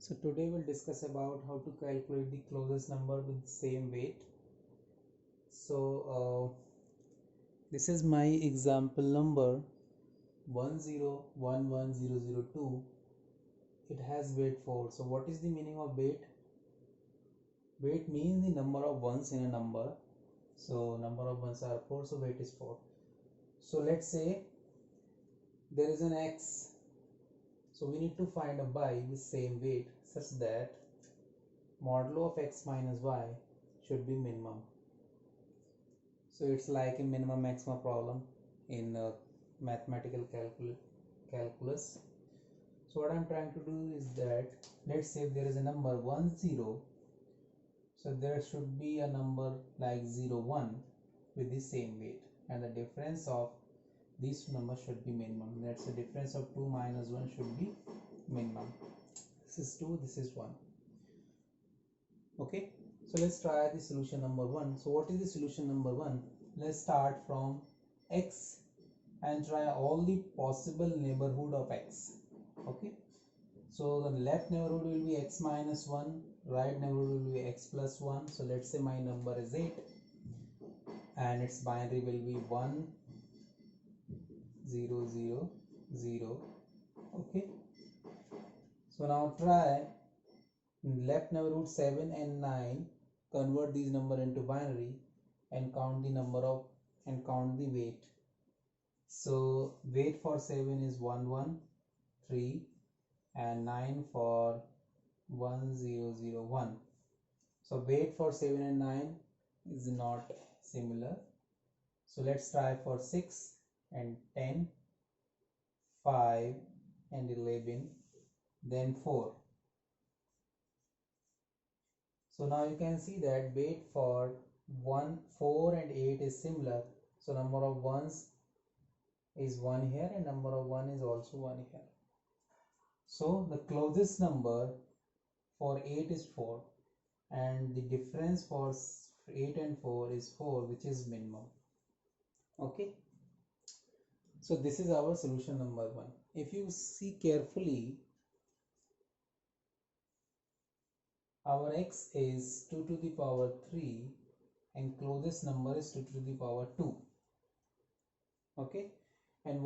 So today we'll discuss about how to calculate the closest number with the same weight. So this is my example number 1011002. It has weight 4. So what is the meaning of weight? Weight means the number of ones in a number. So number of ones are 4, so weight is 4. So let's say there is an x. So we need to find a y with same weight such that modulo of x minus y should be minimum. So it's like a minimum maximum problem in mathematical calculus. So what I'm trying to do is that, let's say if there is a number 1 0, so there should be a number like 0 1 with the same weight, and the difference of these two numbers should be minimum. That's the difference of 2 minus 1 should be minimum. This is 2, this is 1. Okay, so let's try the solution number 1. So what is the solution number 1? Let's start from x and try all the possible neighborhood of x. Okay, so the left neighborhood will be x minus 1, right neighborhood will be x plus 1. So let's say my number is 8 and its binary will be 1 0 0 0. Okay, so now try left neighborhood 7 and 9, convert these number into binary and count the weight. So weight for 7 is 1 1 3 and 9 for 1 0 0 1. So weight for 7 and 9 is not similar. So let's try for 6 and 10, 5 and 11, then 4. So now you can see that weight for 1, 4 and 8 is similar. So number of ones is 1 here and number of 1 is also 1 here. So the closest number for 8 is 4 and the difference for 8 and 4 is 4, which is minimum. Okay, so this is our solution number 1. If you see carefully, our x is 2 to the power 3 and closest number is 2 to the power 2. Okay, and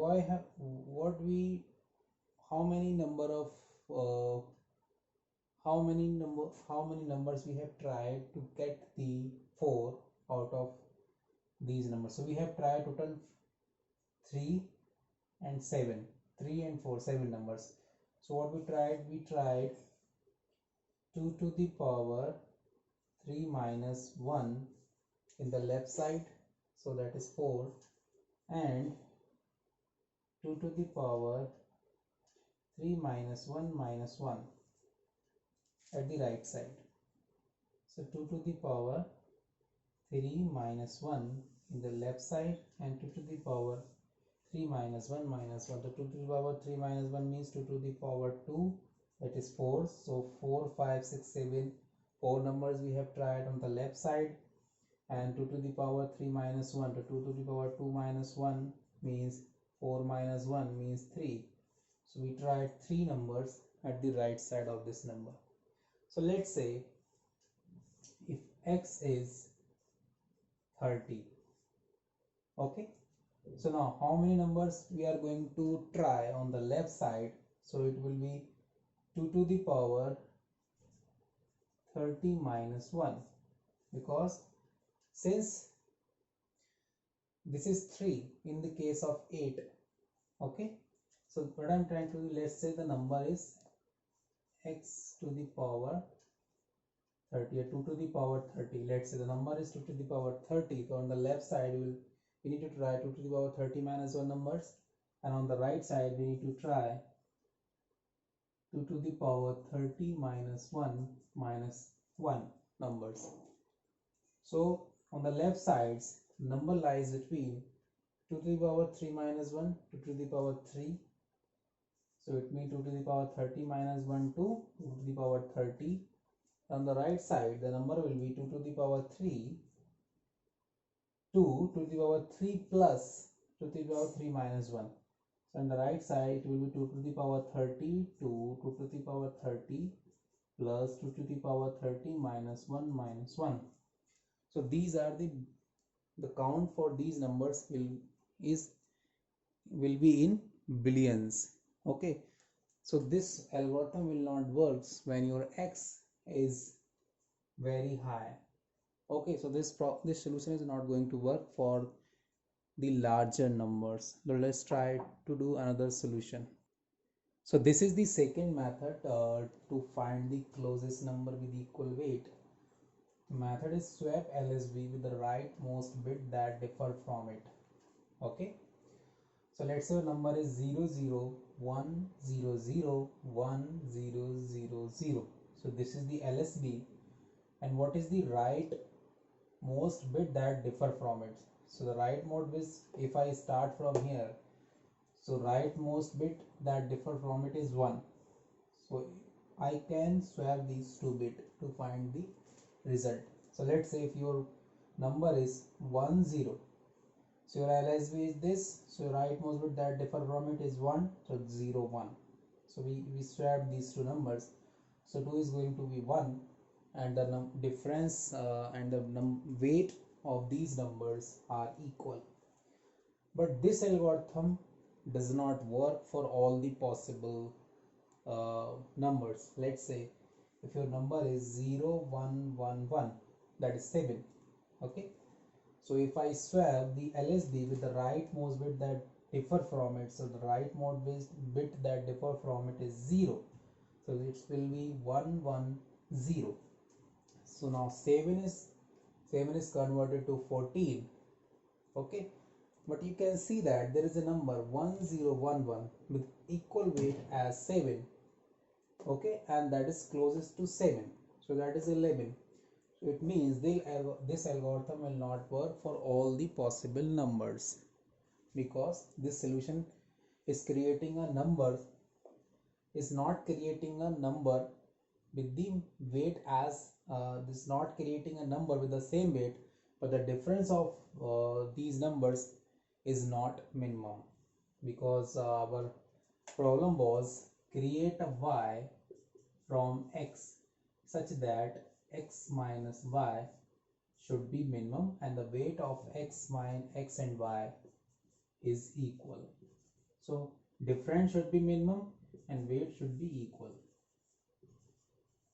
how many numbers we have tried to get the 4 out of these numbers. So we have tried total 3 and 7, 3 and 4, 7 numbers. So what we tried 2 to the power 3 minus 1 in the left side, so that is 4, and 2 to the power 3 minus 1 minus 1 at the right side. So 2 to the power 3 minus 1 in the left side and 2 to the power 3 minus 1 minus 1. So 2 to the power 3 minus 1 means 2 to the power 2, that is 4. So 4, 5, 6, 7, 4 numbers we have tried on the left side, and 2 to the power 3 minus 1 to 2 to the power 2 minus 1 means 4 minus 1 means 3. So we tried 3 numbers at the right side of this number. So let's say if x is 30. Okay, so now how many numbers we are going to try on the left side? So it will be 2 to the power 30 minus 1, because since this is 3 in the case of 8. Okay, so what I'm trying to do, let's say the number is x to the power 30 or 2 to the power 30. Let's say the number is 2 to the power 30. So on the left side we need to try 2 to the power 30 minus 1 numbers, and on the right side we need to try 2 to the power 30 minus 1 minus 1 numbers. So on the left sides, number lies between 2 to the power 3 minus 1 to 2 to the power 3. So it means 2 to the power 30 minus 1 to 2 to the power 30. On the right side, the number will be 2 to the power 3 to the power 3 plus 2 to the power 3 minus 1. So on the right side, it will be 2 to the power 30 to 2 to the power 30 plus 2 to the power 30 minus 1 minus 1. So these are the count for these numbers will be in billions. Okay, so this algorithm will not works when your x is very high. Okay, so this solution is not going to work for the larger numbers. So let's try to do another solution. So this is the second method to find the closest number with equal weight. The method is swap LSB with the rightmost bit that differ from it. Okay, so let's say your number is 001001000. So this is the LSB, and what is the rightmost bit that differ from it? So the rightmost is, if I start from here, so rightmost bit that differ from it is 1. So I can swap these two bits to find the result. So let's say if your number is 10, so your LSB is this, so your rightmost bit that differ from it is 1, so 0 1. So we swap these two numbers, so 2 is going to be 1, and the difference and the weight of these numbers are equal. But this algorithm does not work for all the possible numbers. Let's say if your number is 0111, that is 7. Okay, so if I swap the LSB with the rightmost bit that differ from it, so the rightmost bit that differ from it is 0, so it will be 110. So now 7 is converted to 14. Okay, but you can see that there is a number 1011 with equal weight as 7. Okay, and that is closest to 7, so that is 11. So it means this algorithm will not work for all the possible numbers, because this solution is creating a number, is not creating a number with the weight as this, not creating a number with the same weight, but the difference of these numbers is not minimum, because our problem was create a y from x such that x minus y should be minimum and the weight of x minus x and y is equal. So difference should be minimum and weight should be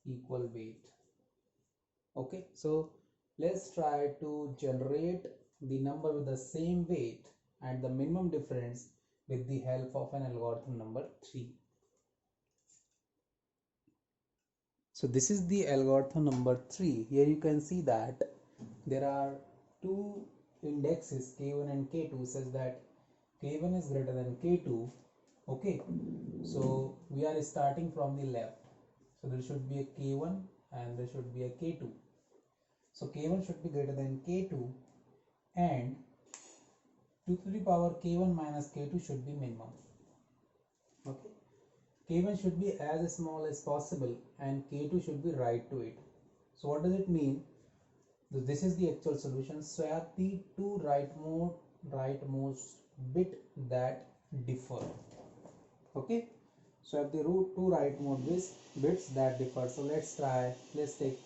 equal weight. Okay, so let's try to generate the number with the same weight and the minimum difference with the help of an algorithm number 3. So this is the algorithm number 3. Here you can see that there are two indexes k1 and k2 such that k1 is greater than k2. Okay, so we are starting from the left, so there should be a k1 and there should be a k2. So k1 should be greater than k2 and 2 to the power k1 minus k2 should be minimum. Okay, k1 should be as small as possible and k2 should be right to it. So what does it mean? So this is the actual solution. Swap the two rightmost bit that differ. Okay, swap the two rightmost bits that differ. So let's take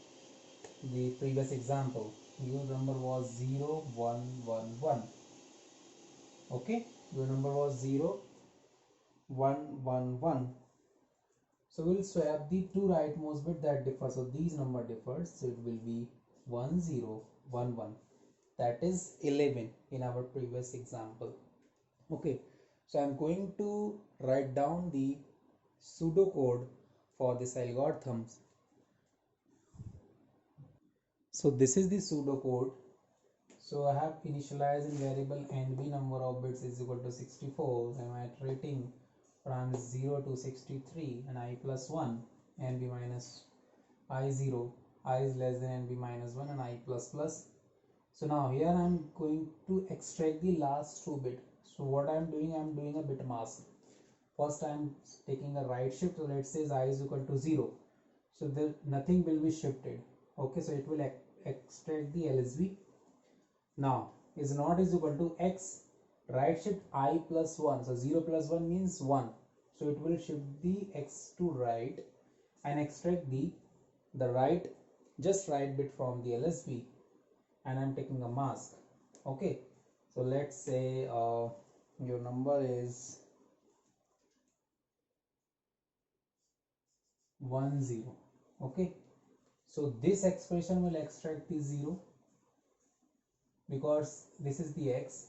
the previous example. Your number was 0111. Okay, your number was 0111. So we'll swap the two rightmost bit that differ. So these number differs, so it will be 1011. That is 11 in our previous example. Okay, so I'm going to write down the pseudocode for this algorithm. So this is the pseudocode. So I have initialized in variable nb number of bits is equal to 64. I am iterating from 0 to 63 and I plus 1, nb minus I0, I is less than nb minus 1 and I plus plus. So now here I am going to extract the last two bit. So what I am doing a bit mask. First I am taking a right shift, so let's say I is equal to 0. So there nothing will be shifted. Okay, so it will extract the LSB. Now is not is equal to x, right shift I plus 1. So 0 plus 1 means 1. So it will shift the x to right and extract the the just right bit from the LSB, and I'm taking a mask. Okay, so let's say your number is 10. Okay, so this expression will extract the 0 because this is the x,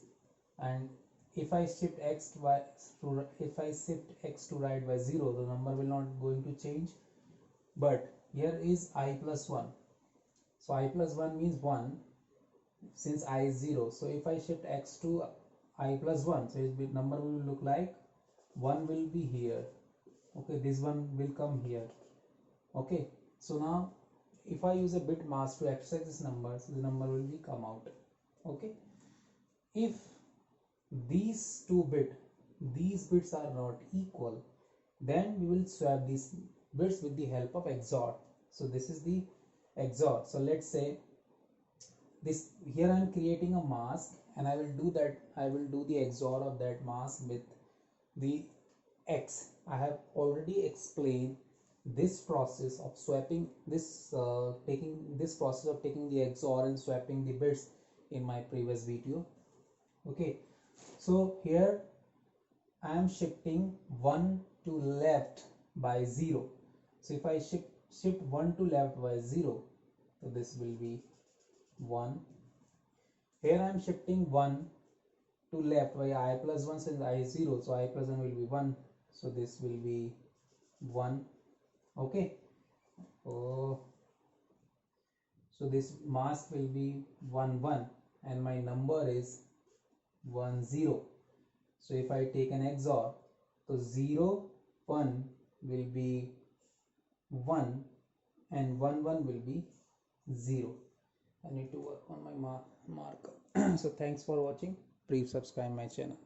and if I shift x to y to if I shift x to right by 0, the number will not going to change. But here is I plus 1, so I plus 1 means 1 since I is 0. So if I shift x to I plus 1, so its number will look like 1 will be here. Okay, this one will come here. Okay, so now if I use a bit mask to extract this number, so the number will be come out. Okay, if these these bits are not equal, then we will swap these bits with the help of XOR. So this is the XOR. So let's say this here I am creating a mask, and I will do the XOR of that mask with the X. I have already explained this process of swapping this process of taking the XOR and swapping the bits in my previous video. Okay, so here I am shifting 1 to left by 0. So if I shift 1 to left by 0, so this will be 1. Here I am shifting 1 to left by I plus 1, since I is 0, so I plus 1 will be 1, so this will be 1. Okay, so this mask will be 1 1, and my number is 1 0. So if I take an XOR, so 0 1 will be 1 and 1 1 will be 0. I need to work on my marker. So thanks for watching. Please subscribe my channel.